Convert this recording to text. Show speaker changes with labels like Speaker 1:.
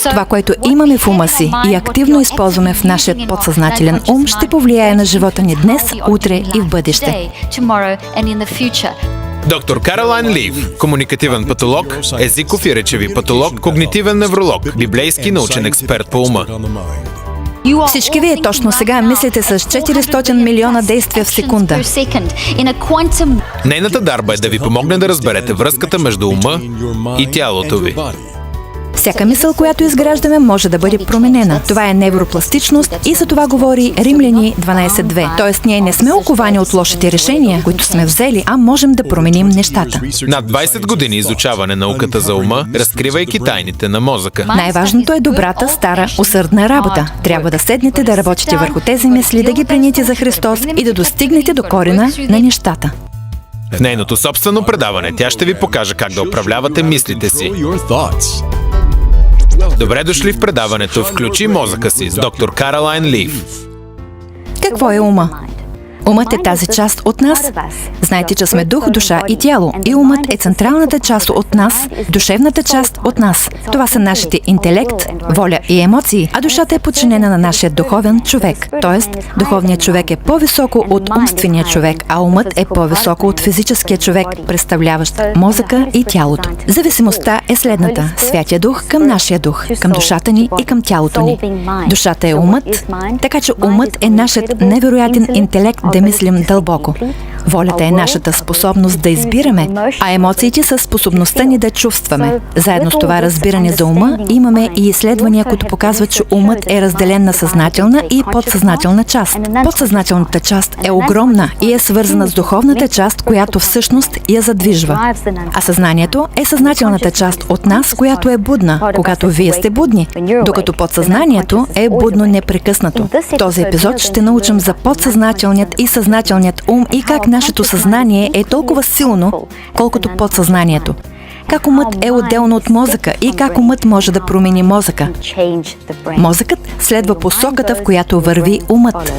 Speaker 1: Това, което имаме в ума си и активно използваме в нашия подсъзнателен ум, ще повлияе на живота ни днес, утре и в бъдеще.
Speaker 2: Доктор Каролайн Лив, комуникативен патолог, езиков и речеви патолог, когнитивен невролог, библейски научен експерт по ума.
Speaker 1: Всички вие точно сега мислите с 400 милиона действия в секунда.
Speaker 2: Нейната дарба е да ви помогне да разберете връзката между ума и тялото ви.
Speaker 1: Всяка мисъл, която изграждаме, може да бъде променена. Това е невропластичност и за това говори Римляни 12.2. Тоест, ние не сме оковани от лошите решения, които сме взели, а можем да променим нещата.
Speaker 2: Над 20 години изучаване науката за ума, разкривайки тайните на мозъка.
Speaker 1: Най-важното е добрата, стара, усърдна работа. Трябва да седнете да работите върху тези мисли, да ги приемете за Христос и да достигнете до корена на нещата.
Speaker 2: В нейното собствено предаване тя ще ви покаже как да управлявате мислите си. Добре дошли в предаването "Включи мозъка си" с доктор Каролайн Лив.
Speaker 1: Какво е ума? Умът е тази част от нас. Знаете, че сме дух, душа и тяло. И умът е централната част от нас, душевната част от нас. Това са нашите интелект, воля и емоции, а душата е подчинена на нашия духовен човек. Тоест, духовният човек е по-високо от умствения човек, а умът е по-високо от физическия човек, представляващ мозъка и тялото. Зависимостта е следната: Святия Дух към нашия дух, към душата ни и към тялото ни. Душата е умът, така че умът е нашият невероятен интелект да мислим дълбоко. Волята е нашата способност да избираме, а емоциите са способността ни да чувстваме. Заедно с това разбиране за ума имаме и изследвания, които показват, че умът е разделен на съзнателна и подсъзнателна част. Подсъзнателната част е огромна и е свързана с духовната част, която всъщност я задвижва. А съзнанието е съзнателната част от нас, която е будна, когато вие сте будни, докато подсъзнанието е будно непрекъснато. В този епизод ще научим за подсъзнателният и съзнателният ум и как нашето съзнание е толкова силно, колкото подсъзнанието. Как умът е отделно от мозъка и как умът може да промени мозъка. Мозъкът следва посоката, в която върви умът.